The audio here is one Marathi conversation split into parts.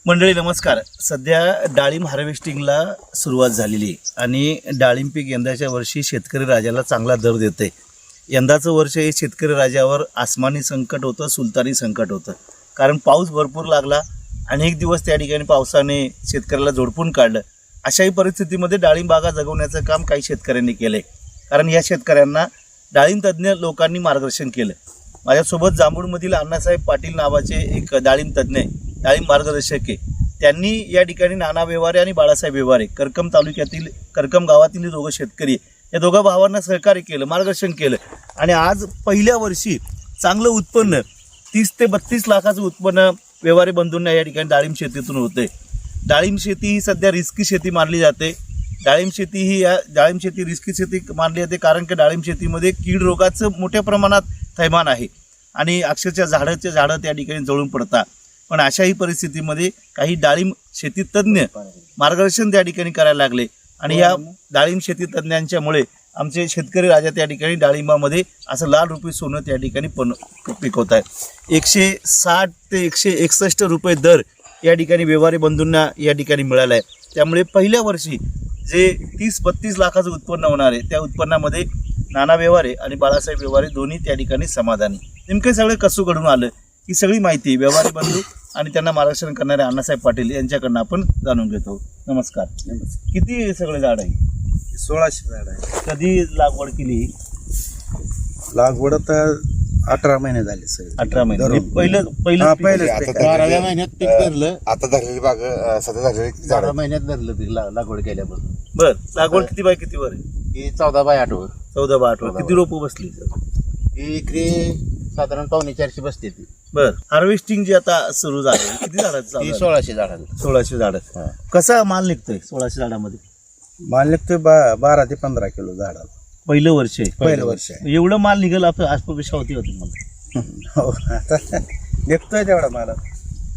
मंडळी नमस्कार. सध्या डाळिंब हार्वेस्टिंगला सुरुवात झालेली आहे आणि डाळिंब पीक यंदाच्या वर्षी शेतकरी राजाला चांगला दर देते. यंदाचं वर्ष हे शेतकरी राजावर आसमानी संकट होतं, सुलतानी संकट होतं. कारण पाऊस भरपूर लागला, अनेक दिवस त्या ठिकाणी पावसाने शेतकऱ्याला झोडपून काढलं. अशाही परिस्थितीमध्ये डाळिंब बागा जगवण्याचं काम काही शेतकऱ्यांनी केलं आहे. कारण या शेतकऱ्यांना डाळिंब तज्ज्ञ लोकांनी मार्गदर्शन केलं. माझ्यासोबत जांभूळमधील अण्णासाहेब पाटील नावाचे एक डाळिंब तज्ज्ञ आहे, डाळिंब मार्गदर्शक आहे. त्यांनी या ठिकाणी नाना व्यवहारे आणि बाळासाहेब व्यवहारे करकम तालुक्यातील करकम गावातील दोघं शेतकरी या दोघा भावांना सहकार्य केलं, मार्गदर्शन केलं आणि आज पहिल्या वर्षी चांगलं उत्पन्न 30 ते 32 लाखाचं उत्पन्न व्यवहारी बंधूंना या ठिकाणी डाळिंब शेतीतून होते. डाळिंब शेती ही सध्या रिस्की शेती मानली जाते. डाळिंब शेती रिस्की शेती मानली जाते कारण की डाळिंब शेतीमध्ये कीड रोगाचं मोठ्या प्रमाणात थैमान आहे आणि अक्षरशः झाडं त्या ठिकाणी जळून पडतात. पण अशाही परिस्थितीमध्ये काही डाळिंब शेती तज्ज्ञ मार्गदर्शन त्या ठिकाणी करायला लागले आणि या डाळिंब शेती तज्ज्ञांच्यामुळे आमचे शेतकरी राजा त्या ठिकाणी डाळिंबामध्ये असं लाल रुपये सोनं त्या ठिकाणी पिकवत आहे. 160 ते 161 रुपये दर या ठिकाणी व्यवहारी बंधूंना या ठिकाणी मिळाला आहे. त्यामुळे पहिल्या वर्षी जे 30-32 लाखाचं उत्पन्न होणार आहे त्या उत्पन्नामध्ये नाना व्यवहारे आणि बाळासाहेब व्यवहारे दोन्ही त्या ठिकाणी समाधानी. नेमकं सगळं कसं घडून आलं ही सगळी माहिती व्यवहारी बंधू आणि त्यांना मार्गदर्शन करणारे अण्णासाहेब पाटील यांच्याकडनं आपण जाणून घेतो. नमस्कार. किती सगळे झाड आहे? 1600 झाड आहे. कधी लागवड केली? लागवड आता 18 महिने झाले सर. 18 महिने. पहिलं 12व्या महिन्यात पीक धरलं. आता धरलेली बाग सध्या धरलेली 12 महिन्यात धरलं पीक लागवड केल्यापासून. बर. लागवड किती बाय किती वर आहे? ही 14/8 वर. 14/8 वर. किती रोपं बसली? ही एकरी साधारण 450 बसते ती. बर. हार्वेस्टिंग जे आता सुरू झालं किती झाडाचं? ही 1600 झाडांना. 1600 झाडं. कसा माल निघतोय 1600 झाडामध्ये? माल निघतोय 12 ते 15 किलो झाडाला. पहिलं वर्ष आहे. पहिलं वर्ष आहे. एवढं माल निघेल आपलं आत्मविश्वास होती मला. हो, आता निघतोय तेवढा माल.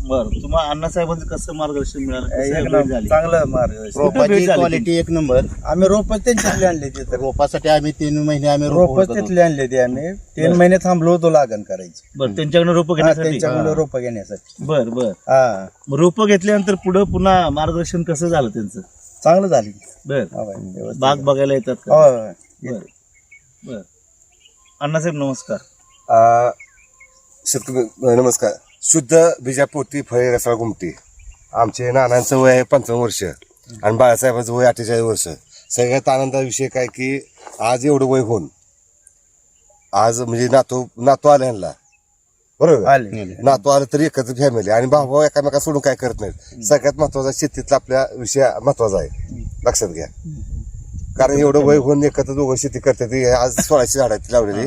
बरं. तुम्हाला अण्णासाहेबांचं कसं मार्गदर्शन मिळालं? कसं एकदम भेट झाली? चांगलं मार्ग. रोपाची क्वालिटी एक नंबर. आम्ही रोप त्यांच्यातले आणले तिथे. रोपासाठी आम्ही 3 महिने आम्ही रोप तिथले आणले ते आम्ही 3 महिने थांबलो होतो लागण करायची. बरं. त्यांच्याकडनं रोपं घेण्यासाठी? त्यांच्याकडे रोप घेण्यासाठी. बर बर. हा, रोपं घेतल्यानंतर पुढं पुन्हा मार्गदर्शन कसं झालं त्यांचं? चांगलं झाली. बर. हो बाई, व्यवस्थित. बाग बघायला येतात का? हो, बर बर. अण्णासाहेब नमस्कार. शेतकरी नमस्कार. शुद्ध बीजापोती फळे रसाळ घुमटी. आमचे नानांचं वय आहे 55 वर्ष आणि बाळासाहेबांचं वय 48 वर्ष. सगळ्यात आनंदाचा विषय काय की आज एवढं वय होऊन आज म्हणजे नातू आले ह्यांना, बरोबर आले. नातू आलं तरी एकत्र फॅमिली आणि भाऊ एकामेका सोडून काय करत नाहीत. सगळ्यात महत्वाचा शेतीतला आपल्या विषय महत्वाचा आहे, लक्षात घ्या. कारण एवढं वय होऊन एकत्र दोघं शेती करतात. आज 1600 झाडाची लावलेली.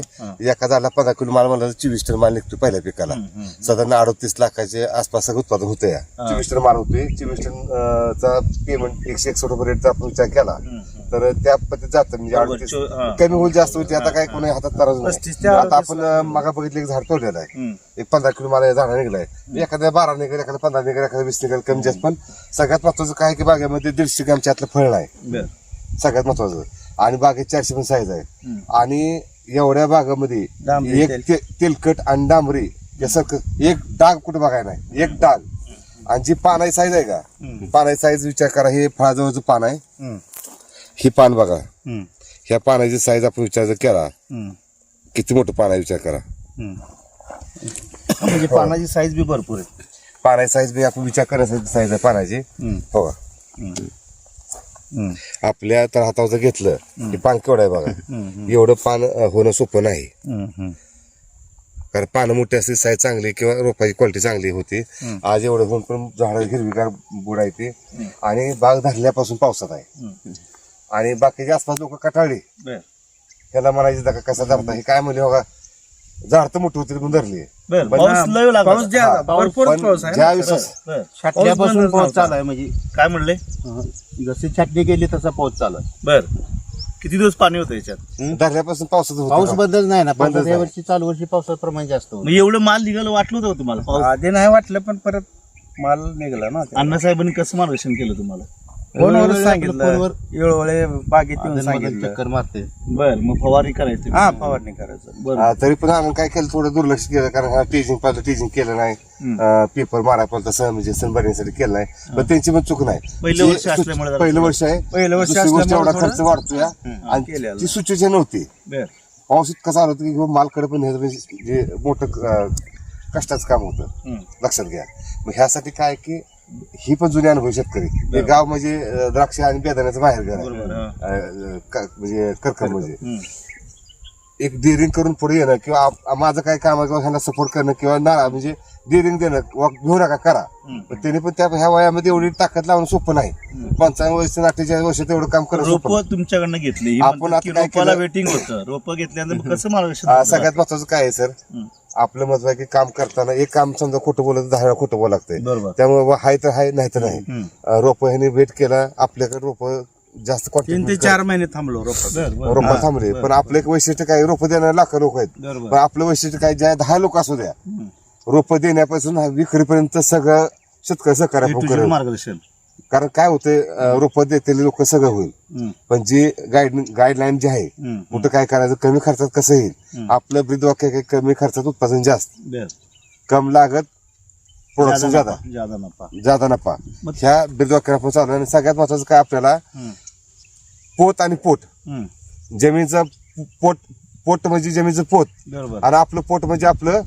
एका झाडाला 15 किलो माल म्हणलं 24 टन माल निघतो पहिल्या पिकाला. साधारण 38 लाखाचे आसपास उत्पादन होतं. या 24 टन माल होतोय. 24 टन चा पेमेंट 161 रुपये रेटचा आपण विचार केला तर त्या पद्धतीत जातं. म्हणजे 38 कमी होईल जास्त होईल आता काय कोणी हातात नाराज नाही. आता आपण मागा बघितलं एक झाड तोडलेलं आहे. एक 15 किलो माल झाडा निघलाय. एखाद्या 12 निघेल, एखाद्या 15 निघेल, एखाद्या 20 निघेल, कमी जास्त. पण सगळ्यात महत्वाचं काय की बागेमध्ये 150 ग्रॅमच्या आतलं फळ नाही, सगळ्यात महत्वाचं. आणि बागेत 400 पण साईज आहे. आणि एवढ्या बागामध्ये एक तेलकट आणि डांबरी यासारखं एक डाग कुठे बघायला नाही, एक डाग. आणि जी पानाची साईज आहे का, पानाची साईज विचार करा. हे फळाजवळचं पान आहे, ही पान बघा. ह्या पानाची साईज आपण विचार जर केला किती मोठं पान आहे विचार करा. म्हणजे पानाची साईज बी भरपूर आहे. पानाची साईज बी आपण विचार करण्यासाठी साईज आहे पानाची. हो का, आपल्या तर हातावर जर घेतलं की पान केवढं आहे बघा. एवढं पान होणं सोपं नाही. कारण पानं मोठी असली साईज चांगली किंवा रोपाची क्वालिटी चांगली होती. आज एवढं होऊन पण झाड हिरवीगार बुड आहे ते. आणि बाग धरल्यापासून पावसात आहे. आणि बाकीचे आसपास लोक कटाळली, त्याला म्हणायचे दाखा कसा धरता, हे काय म्हणले बघा. झाड तर मोठी होती पण धरली. छाटल्यापासून पाऊस चालू आहे. म्हणजे काय म्हणले? जशी छाटणी केली तसा पाऊस चालू आहे. बर. किती दिवस पाणी होतं याच्यात? धरल्यापासून पावसात पाऊस बंदच नाही ना. या वर्षी चालू वर्षी पावसाचं प्रमाण जास्त होतं. एवढं माल निघालं वाटलं होतं तुम्हाला? पाऊस आधी नाही वाटलं पण परत माल निघाला ना. अण्णासाहेबांनी कसं मार्गदर्शन केलं तुम्हाला? फोनवरच सांगितलं फोनवर वेळोवेळी बागेत येऊन अधूनमधून सांगितलं. चक्कर मारते. बर मग फवारणी करायची हा फवारणी करायचं. बरं तरी पण आम्ही काय केलं थोडं दुर्लक्ष केलं कारण हा टीचिंग पाहिलं टीचिंग केलं नाही पेपर मारायला पाहिलं तसं म्हणजे सण भरण्यासाठी केलं नाही पण त्यांची पण चूक नाही पहिलं जी वर्ष असल्यामुळे जरा पहिलं वर्ष आहे पहिलं वर्ष दुसरी गोष्ट असल्यामुळे एवढा खर्च थोडं- वाढतोय आणि केलेलं. ती सुचेची नव्हती बर पाऊस इतका चालू होता की मालकडे पण हे जे मोठं कष्टाचं काम होतं लक्षात घ्या मग ह्यासाठी काय की ही पण जुनी अनुभव शेतकरी हे गाव म्हणजे द्राक्ष आणि बेदाण्याचं बाहेर घर म्हणजे करकम म्हणजे एक डेअरिंग करून पुढे येणं किंवा माझं काय काम आहे किंवा ह्यांना सपोर्ट करणं किंवा ना म्हणजे डेअरिंग देणं घेऊ नका करा पण त्याने पण त्या ह्या वयामध्ये एवढी ताकद लावणं सोपं नाही 55 वर्ष 48 वर्षात एवढं काम करणं सोपं रोप तुमच्याकडनं घेतली ही आपण म्हणतात की आता काय रोपाला केलं? वेटिंग होतं रोप घेतल्यानंतर मग कसं मार्गदर्शन नाही. करता? सगळ्यात महत्वाचं काय आहे सर आपलं महत्व आहे की काम करताना एक काम समजा खोटं बोलत 10 वेळा खोटं बोलावं लागतंय बरोबर त्यामुळे हाय तर हाय नाही तर नाही रोप ह्याने वेट केला आपल्याकडे रोप जास्त 3 ते 4 महिने थांबलो रोप. रोप थांबले पण आपलं एक वैशिष्ट्य काय रोप देणारे लाख लोक आहेत बरोबर. पण आपलं वैशिष्ट्य काय ज्या 10 लोक असू द्या रोप देण्यापासून विक्रीपर्यंत सगळं शेतकरी सहकार्य आपण करेल. मार्गदर्शन कारण काय होतंय रोप देतेले लोक सगळं होईल पण जी गाईडलाईन जी आहे कुठं काय करायचं कमी खर्चात कसं येईल आपलं ब्रीदवाक्य काय कमी खर्चात उत्पादन जास्त बर कम लागत प्रोडक्शन ज्यादा ज्यादा नफा ज्यादा नफा ह्या ब्रीदवाक्याला आपण चालू आणि सगळ्यात महत्वाचं काय आपल्याला पोत आणि पोट जमिनीचं पोट म्हणजे जमिनीचं पोत बरोबर आणि आपलं पोट म्हणजे आपलं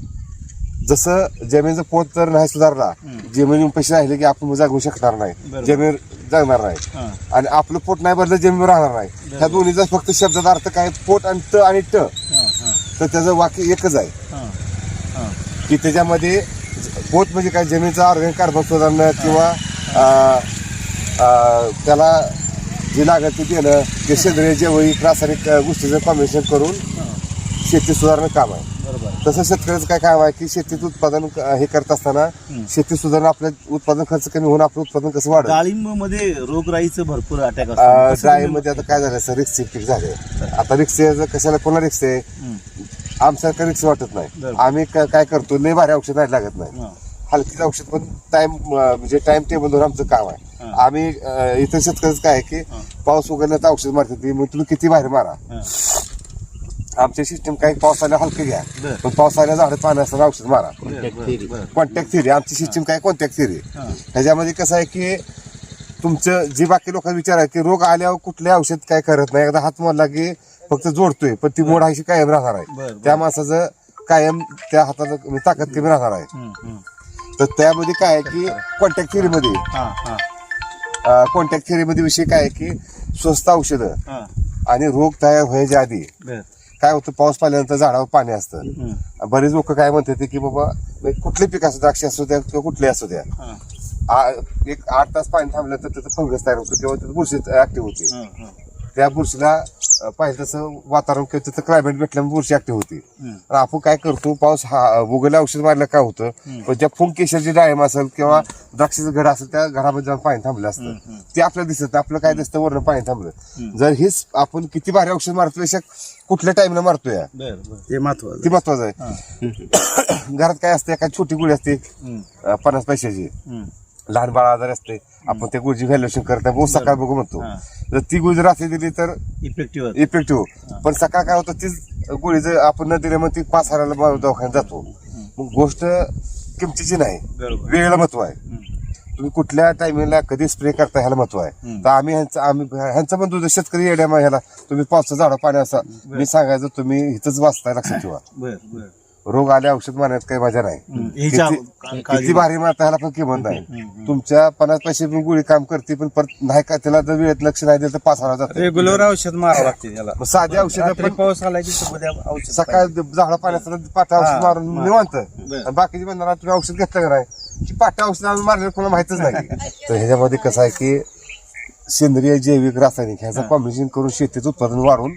जसं जमिनीचं पोत जर नाही सुधारला जमिनी पैसे राहिले की आपण जगू शकणार नाही जमीन जगणार नाही आणि आपलं पोट नाही भरलं जमीन राहणार नाही ह्या दोन्हीचा फक्त शब्दाचा अर्थ काय पोट आणि त आणि ट तर त्याचं वाक्य एकच आहे की त्याच्यामध्ये पोत म्हणजे काय जमिनीचं ऑर्गॅनिक कार्बन सुधारणं किंवा त्याला जे लागत ते देणं ते सेंद्रिय जैविक रासायनिक गोष्टीचं कॉम्बिनेशन करून शेती सुधारणं काम आहे तसं शेतकऱ्याचं काय काम आहे की शेतीत उत्पादन हे करत असताना शेती सुधारणं आपलं उत्पादन खर्च कमी होऊन आपलं उत्पादन कसं वाढत डाळिंब मध्ये रोगराईचं भरपूर अटॅक ड्रायमध्ये आता काय झालं सर रिक्स पीक झाले आता रिक्स कशाला कोणा रिक्स आहे आमच्याकडे रिक्स वाटत नाही आम्ही काय करतो लय भारी औषध नाही लागत नाही हलकीच औषध पण टाइम म्हणजे टाइम टेबल धरून आमचं काम आहे आम्ही इतर शेतकऱ्याचं काय आहे की पाऊस उघडण्याचं औषध मारते मग तुम्ही किती बाहेर मारा आमची सिस्टम काही पाऊस आल्या हलके घ्या पण पाऊस आल्या झाडं पाणी असताना औषध मारा कॉन्टॅक्ट थिअरी आमची सिस्टम काय कॉन्टॅक्ट थिअरी ह्याच्यामध्ये कसं आहे की तुमचं जे बाकी लोकांना विचार आहे की रोग आल्यावर कुठले औषध काय करत नाही एकदा हात मोडला की फक्त जोडतोय पण ती मोड अशी कायम राहणार आहे त्या माणसाचं कायम त्या हाताचं ताकद कमी राहणार आहे तर त्यामध्ये काय आहे की कॉन्टॅक्ट थिअरीमध्ये कॉन्टॅक्ट थिअरीमध्ये विषय काय आहे की स्वस्त औषधं आणि रोग तयार व्हायच्या आधी काय होतं पाऊस पाहिल्यानंतर झाडावर पाणी असतं बरेच लोक काय म्हणतात की बाबा कुठले पीक असू द्राक्ष असू द्या किंवा कुठले असू द्या एक 8 तास पाणी थांबलं तर त्याचं फंगस तयार होतं किंवा त्याचं बुरशी ऍक्टिव्ह होते त्या बुरशीला पाहिजे तसं वातावरण किंवा त्याचं क्लायमेट भेटल्यामुळे बुरशी ऍक्टिव्ह होती तर आपण काय करतो पाऊस उगवल्या औषध मारलं काय होतं पण ज्या फुंकेशरची डाळिंब असेल किंवा द्राक्षाचं घड असेल त्या घरामध्ये जाऊन पाणी थांबलं असतं ते आपल्याला दिसत आपलं काय दिसतं वरण पाणी थांबलं जर हेच आपण किती भारी औषध मारतो याच्या कुठल्या टाइमला मारतोय ते महत्वाचं ती महत्वाचं आहे घरात काय असते काय छोटी गुळी असते 50 पैशाची लहान बाळ आजारी असते आपण त्या गुळीची व्हॅल्युएशन करत नाही सकाळ बघू म्हणतो जर ती गुळी जर रात्री दिली तर इफेक्टिव्ह पण सकाळ काय होतं तीच गुळी जर आपण न दिल्या मग ती 5,000 दवाखान्यात जातो मग गोष्ट किमतीची नाही वेळेला महत्व आहे तुम्ही कुठल्या टायमिंगला कधी स्प्रे करता ह्याला महत्व आहे तर आम्ही ह्यांचं पण दूध शेतकरी येड्या ह्याला तुम्ही पावसाचं झाडं पाणी असा मी सांगायचं तुम्ही इथंच वाचताय लक्षात ठेवा रोग आले औषध मारण्यात काही मजा नाही किती भारी मारता ह्याला पण किंमत नाही तुमच्या 50 पैसे पण गोळी काम करते पण परत नाही का त्याला जर वेळेत लक्ष नाही दिलं तर 5,000 जाते रेग्युलर औषध मारावं लागते त्याला साधे औषध पाऊस आला की औषध सकाळ झाडं पाण्याचं पाटा औषध मारून निवांत बाकीचे म्हणणार तुम्ही औषध घेतलं का नाही की पाटा औषध मारलं कोणाला माहितच नाही तर ह्याच्यामध्ये कसं आहे की सेंद्रिय जैविक रासायनिक ह्याचं कॉम्बिनेशन करून शेतीचं उत्पादन वाढवून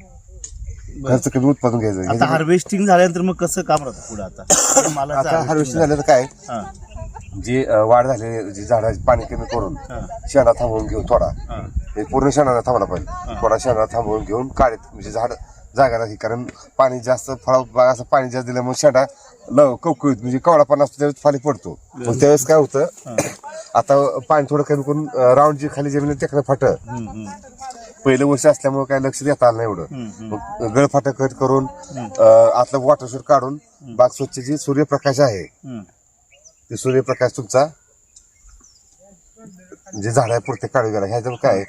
खर्च कमी उत्पादन घ्यायचं हार्वेस्टिंग झाल्यानंतर मग कसं काम राहतं पुढे आता हार्वेस्टिंग झालं तर काय जी वाढ झाली जी झाडाची पाणी कमी करून शेणा थांबवून घेऊन थोडा पूर्ण शेणाला थांबला पाहिजे थोडा शेणाला थांबवून घेऊन काढत म्हणजे झाड जागा राहते कारण पाणी जास्त फळा असं पाणी जास्त दिल्यामुळे शेंडा कवकळीत म्हणजे कवळापणा असतो त्यावेळेस खाली पडतो मग त्यावेळेस काय होतं आता पाणी थोडं कमी करून राऊंड जी खाली जमीन टेकणं फाट पहिलं वर्ष असल्यामुळे काय लक्ष देता आलं नाही एवढं. मग गळफाट कट करून आतलं वॉटर काढून बाग स्वच्छ जी सूर्यप्रकाश आहे ते सूर्यप्रकाश तुमचा जे झाडापुरते काढू गेला ह्याच्यावर काय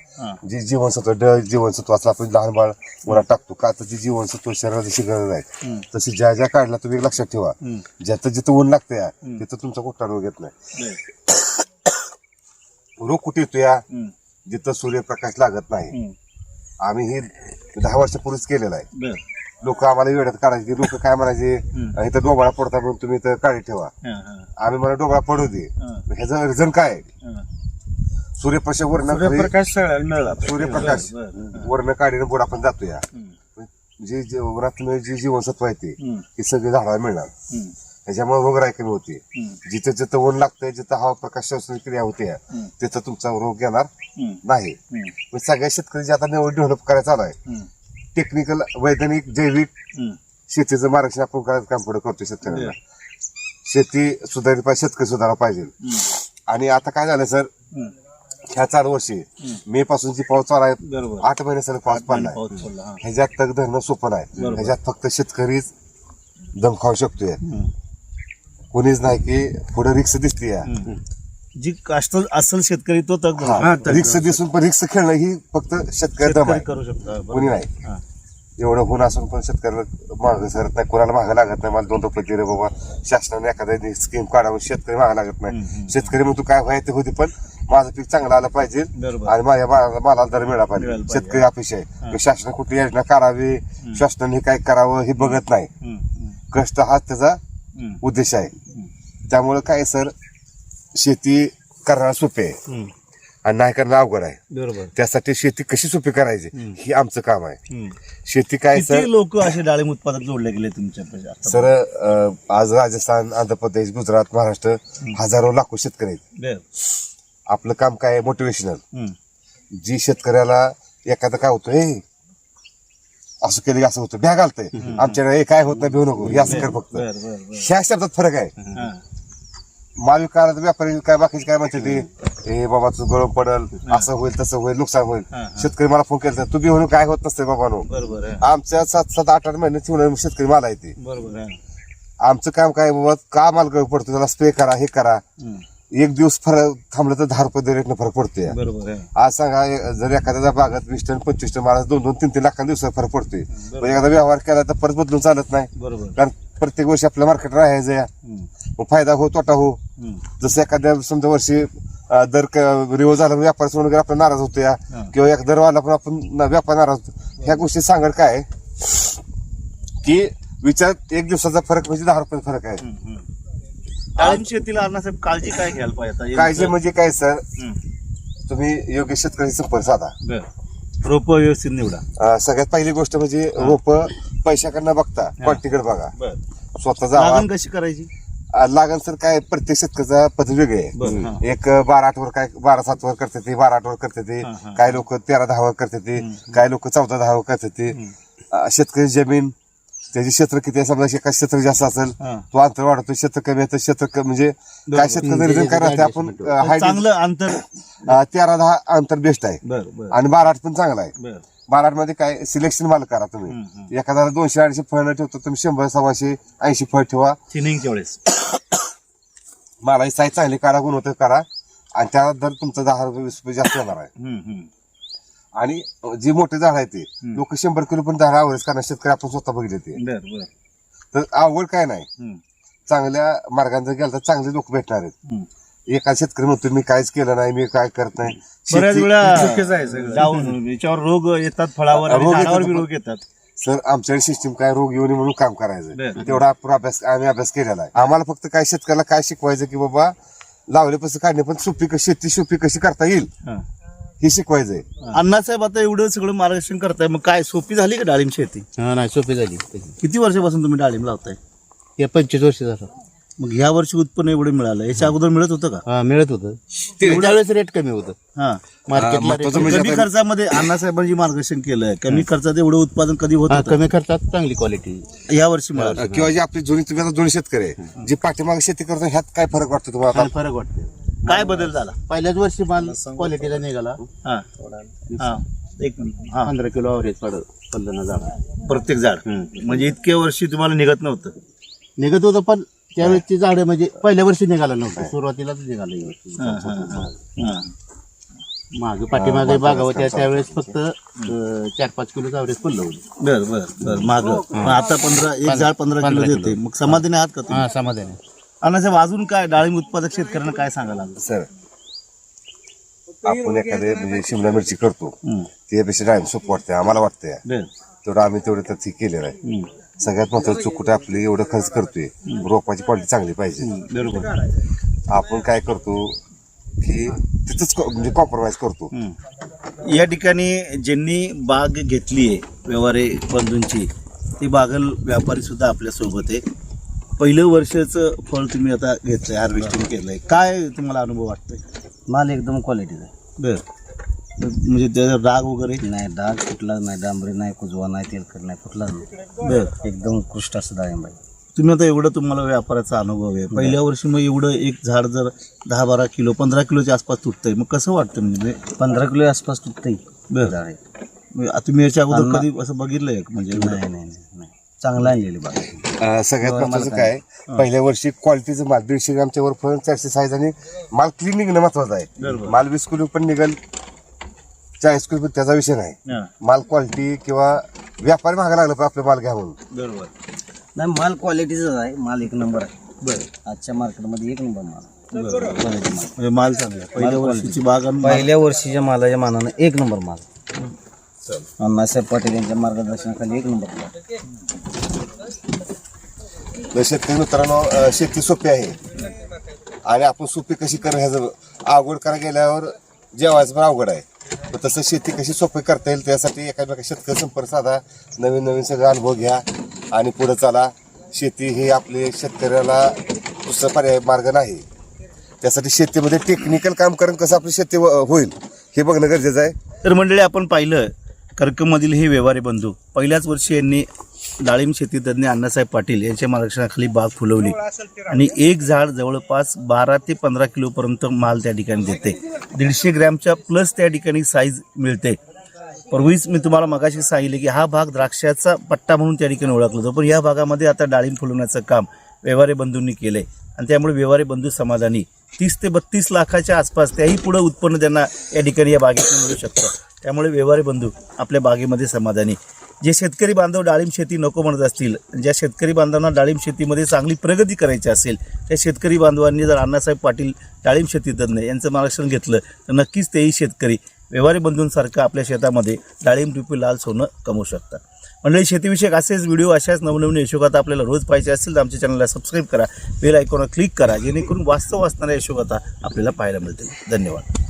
जी जीवनसत्व जीवनसत्व असलं आपण लहान बाळ उन्हात टाकतो का तर जी जीवनसत्व शरीराची जशी गरज आहे तशी ज्या ज्या काढला तुम्ही लक्षात ठेवा. ज्याचं जिथं ऊन लागतं तिथं तुमचा कुठला रोग येत नाही. रोग कुठे येतो या जिथं सूर्यप्रकाश लागत नाही. आम्ही हे 10 वर्षापूर्वीच केलेलं आहे. लोक आम्हाला वेळात काढायचे लोक काय म्हणायचे इथं डोबाळा पडता म्हणून तुम्ही इथं काढी ठेवा. आम्ही मला डोबाळा पडू दे. ह्याचं रिझन काय आहे? सूर्यप्रकाश सूर्यप्रकाश वर्ण काढीनं बुड आपण जातो या जे जी जीवनसत्व आहे ते सगळे झाडाला मिळणार. त्याच्यामुळे रोगराई कमी होते. जिथं जिथं ऊन लागतंय जिथं हवा प्रकाश क्रिया होते तिथं तुमचा रोग येणार नाही. सगळ्या शेतकरी जे आता डेव्हलप करायचं चालू आहे टेक्निकल वैज्ञानिक जैविक शेतीचं मार्गदर्शन आपण करायचं काम पुढे करतो. शेतकऱ्यांना शेती सुधारली पाहिजे शेतकरी सुधारला पाहिजे. आणि आता काय झालं सर ह्या 4 वर्षी मे पासून जी पाऊस चालू आहे 8 महिन्यासाठी पाऊस पडलाय. ह्याच्यात तग धरणं सोपं नाही. ह्याच्यात फक्त शेतकरीच दम खाऊ शकतोय. कोणीच नाही की पुढे रिक्स दिसते जी काष्ट असल शेतकरी तो तक रिक्स दिसून पण रिक्स खेळणं ही फक्त शेतकरी दम आहे. करू शकतो. कोणी नाही. एवढं होऊन असून पण शेतकऱ्याला मागं सरत नाही. कोणाला मागं लागत नाही. मला 2 रुपये दिले बाबा शासनाने एखाद्या स्कीम काढावं शेतकरी मागं लागत नाही. शेतकरी मग तू काय व्हायचं होती पण माझं पीक चांगलं आलं पाहिजे आणि माझ्या मला दर मिळाला पाहिजे. शेतकरी अपेक्षा आहे. शासनाने कुठली योजना काढावी शासनाने काय करावं हे बघत नाही. कष्ट हा त्याचा उद्देश आहे. त्यामुळे काय सर शेती करणार सोपे आहे आणि नाही करणं अवघड आहे. बरोबर. त्यासाठी शेती कशी सोपी करायची ही आमचं काम आहे. शेती काय सर लोक असे डाळिंब उत्पादक जोडले गेले तुमच्या सर आज राजस्थान आंध्र प्रदेश गुजरात महाराष्ट्र हजारो लाखो शेतकरी आहेत. आपलं काम काय मोटिवेशनल जी शेतकऱ्याला एखादं काय होतं असं केलं असं होतं भ्या घालतंय आमच्याकडे काय होत नाही भिऊ नको हे असं कर फक्त. ह्या शब्दात फरक आहे. माल विकायला व्यापारी काय बाकीचे काय म्हणते ते हे बाबा तू गळून पडल असं होईल तसं होईल नुकसान होईल. शेतकरी मला फोन केला तू भिवून काय होत नसते बाबानो. आमच्या 7-7, 8-8 महिने ठेवून शेतकरी माल आहे ते. आमचं काम काय बाबा का माल गळून पडतो त्याला स्प्रे करा हे करा. 1 दिवस फरक थांबलं तर 10 रुपये रेटनं फरक पडतोय. आज सांगा जर एखाद्या बागात 20 टन 25 टन मला 2-3 लाखांच्या दिवसात फरक पडतोय. एखादा व्यवहार केला तर परत बदलून चालत नाही. कारण प्रत्येक वर्षी आपल्या मार्केट राहायचं या मग फायदा हो तोटा हो. जसं एखाद्या समजा वर्षी दर रिओ झाला व्यापार वगैरे आपण नाराज होतो या किंवा एक दर वाला पण आपण व्यापार नाराज होतो. ह्या गोष्टी सांगत काय की विचारात 1 दिवसाचा फरक म्हणजे 10 रुपये फरक आहे. डाळिंब शेतीला अण्णासाहेब काळजी काय घ्यायला पाहिजे? काळजी म्हणजे काय सर तुम्ही योग्य शेतकरी संपर्क साधा. रोप व्यवस्थित निवडा. सगळ्यात पहिली गोष्ट म्हणजे रोप पैशाकडनं बघता क्वालिटीकडे बघा. स्वतः लागण कशी करायची? लागण सर काय प्रत्येक शेतकऱ्याचा पद्धत वेगळी आहे. एक 12-8 वर काय 12-7 वर करते ते 12-8 वर करते ते काही लोक 13-10 वर करते ते काही लोक 14-10 वर करते ते. शेतकरी जमीन त्याचे क्षेत्र किती आहे समजा एका क्षेत्र जास्त असेल तो अंतर वाढवतो. क्षेत्र कमी आहे तर क्षेत्र म्हणजे काय शेतकरी काय राहते आपण चांगलं अंतर 13-10 अंतर बेस्ट आहे आणि 12-8 पण चांगला आहे. 12-8 मध्ये काय सिलेक्शन माल करा तुम्ही. एखाद्याला 200-250 फळ ठेवतो तुम्ही 100-180 फळ ठेवा. थिनिंगच्या वेळेस मला साईज चांगली काढा गुणवत्ता करा आणि त्याला दर तुमचा 10 रुपये 20 रुपये जास्त येणार आहे. आणि जी मोठे झाड आहे ते लोक 100 किलो पण झाड आवडेल कारण शेतकरी आपण स्वतः बघितले ते. तर आवड काय नाही चांगल्या मार्गाने जर गेला तर चांगले लोक भेटणार आहेत. एका शेतकरी म्हणतो मी काहीच केलं नाही मी काय करत नाही. बऱ्याच वेळा जाऊन याच्यावर रोग येतात फळावर रोग येतात. सर आमच्याकडे सिस्टीम काय रोग येऊ नये म्हणून काम करायचं तेवढा आम्ही अभ्यास केलेला आहे. आम्हाला फक्त काय शेतकऱ्याला काय शिकवायचं की बाबा लावल्यापासून काढणे पण शेती सोपी कशी करता येईल हे शिकवायचंय. अण्णासाहेब आता एवढं सगळं मार्गदर्शन करताय मग काय सोपी झाली का डाळिंब शेती? नाही सोपी झाली. किती वर्षापासून तुम्ही डाळिंब लावताय? या 25 वर्ष झालं. मग ह्या वर्षी उत्पन्न एवढं मिळालं याच्या अगोदर मिळत होतं का? मिळत होतं. त्यावेळेस रेट कमी होतं मार्केटला. कमी खर्चामध्ये अण्णासाहेबांनी मार्गदर्शन केलंय. कमी खर्चात एवढं उत्पादन कधी होतं? कमी खर्चात चांगली क्वालिटी या वर्षी मिळालं. किंवा जी आपली जुनी तुम्ही आता जुनी शेतकरी आहे जी पाठीमागे शेती करतो ह्यात काय फरक वाटतो तुम्हाला? फरक वाटतो काय बदल झाला? पहिल्याच वर्षी माल क्वालिटीला निघाला. हा हा एक मिनिट. हा 15 किलो अवरेज पडलं ना झाड. प्रत्येक झाड म्हणजे इतके वर्षी तुम्हाला निघत नव्हतं. निघत होतं पण त्यावेळेसची झाडं म्हणजे पहिल्या वर्षी निघालं नव्हतं, सुरुवातीलाच निघालं. हा, हा, हा, हा. मागे पाठीमागे बागा होत्या त्यावेळेस फक्त 4-5 किलो अवरेज पडलं होतं. बर बर बर माग आता 15 किलो देते. मग समाधानी आहात का तुम्ही? हा समाधान आहे. आणि साहेब अजून काय डाळिंब उत्पादक शेतकऱ्यांना काय सांगायला लागलं? सर आपण एखादे म्हणजे शिमला मिरची करतो त्यापेक्षा डाळिंब सोपं वाटते आम्हाला वाटतंय. बर तेवढं आम्ही तेवढं तर ठीक केलेलं आहे. सगळ्यात महत्वाचं चूक कुठे आपली एवढं खर्च करतोय, रोपाची क्वालिटी चांगली पाहिजे. बरोबर. आपण काय करतो की तिथंच म्हणजे कॉम्प्रोमाइज करतो. या ठिकाणी ज्यांनी बाग घेतली आहे व्यवहारे बंधूंची, ती बागल व्यापारी सुद्धा आपल्या सोबत आहे. पहिलं वर्षाचं फळ तुम्ही आता घेतलंय, हार्वेस्टिंग केलंय, काय तुम्हाला अनुभव वाटतोय? माल एकदम क्वालिटीचा आहे. बर म्हणजे त्याचा डाग वगैरे नाही डाग कुठलाच नाही, डांबरी नाही, कुजवा नाही, तेलकट नाही, कुठलाच नाही. बर. एकदम उत्कृष्ट असं डाळिंब आहे. तुम्ही आता एवढं तुम्हाला व्यापाराचा अनुभव आहे, पहिल्या वर्षी मग एवढं एक झाड जर 10-12 किलो 15 किलोच्या आसपास तुटतंय, मग कसं वाटतं? म्हणजे 15 किलो आसपास तुटतंय बर. झाड आहे. म्हणजे तुम्ही याच्या अगोदर कधी असं बघितलंय का? म्हणजे नाही नाही नाही नाही. चांगलं आणलेली बाग. सगळ्यात महत्वाचं काय पहिल्या वर्षी क्वालिटीचं माल 150 ग्रामच्या वर फळ 400 साईज आणि माल क्लीन निघणं महत्वाचं आहे. बरोबर. माल 20 किलो पण निघेल 40 किलो पण त्याचा विषय नाही. हा. माल क्वालिटी किंवा व्यापारी मागा लागला पण आपलं माल घ्या म्हणून. बरोबर. नाही माल क्वालिटीचाच आहे. माल एक नंबर आहे. बरं. आजच्या मार्केटमध्ये एक नंबर माल आहे. बरं. क्वालिटी माल. म्हणजे माल चांगला आहे. पहिल्या वर्षीची बाग आणि पहिल्या वर्षीच्या मालाच्या मानानं एक नंबर माल. अण्णासाहेब पाटील यांच्या मार्गदर्शनाखाली एक नंबर माल. शेतकरी मित्रांनो शेती सोपी आहे आणि आपण सोपी कशी ह्याचं अवघड करायला गेल्यावर जेवायचं पण अवघड आहे. तर तसं शेती कशी सोपी करता येईल त्यासाठी एकामेका शेतकरी संपर्क साधा, नवीन नवीन सगळं अनुभव घ्या आणि पुढे चला. शेती ही आपली शेतकऱ्याला दुसरा पर्याय मार्ग नाही. त्यासाठी शेतीमध्ये टेक्निकल काम करून कसं आपली शेती होईल हे बघणं गरजेचं आहे. तर मंडळी आपण पाहिलं कर्कमधील हे व्यवहारी बंधू पहिल्याच वर्षी यांनी डाळिंब शेती तज्ज्ञ अण्णासाहेब पाटील यांच्या मार्गदर्शनाखाली बाग फुलवली आणि एक झाड जवळपास 12 ते 15 किलोपर्यंत माल त्या ठिकाणी देते. 150 ग्रॅमच्या प्लस त्या ठिकाणी साईज मिळते. पूर्वीच मी तुम्हाला मगाशी सांगितले की हा भाग द्राक्षाचा पट्टा म्हणून त्या ठिकाणी ओळखला जातो, पण या भागामध्ये आता डाळिंब फुलवण्याचं काम व्यवहारी बंधूंनी केलंय आणि त्यामुळे व्यवहारी बंधू समाधानी. 30 ते 32 लाखाच्या आसपास त्याही पुढे उत्पन्न त्यांना या ठिकाणी या बागेतून मिळू शकतं. त्यामुळे व्यवहारी बंधू आपल्या बागेमध्ये समाधानी. जे शेतकरी बांधव डाळिंब शेती नको म्हणत असतील, ज्या शेतकरी बांधवांना डाळिंब शेतीमध्ये चांगली प्रगती करायची असेल, त्या शेतकरी बांधवांनी जर अण्णासाहेब पाटील डाळिंब शेती तज्ज्ञ यांचं मार्गदर्शन घेतलं तर नक्कीच तेही शेतकरी व्यवहारी बंधूंसारखं आपल्या शेतामध्ये डाळिंब रुपी लाल सोनं कमवू शकतात. मंडळी शेतीविषयक असेच व्हिडिओ अशाच नवनवीन यशोगाथा आपल्याला रोज पाहिजे असेल तर आमच्या चॅनलला सबस्क्राईब करा, बेल आयकॉनवर क्लिक करा, जेणेकरून वास्तव असणाऱ्या यशोगाथा आपल्याला पाहायला मिळतील. धन्यवाद.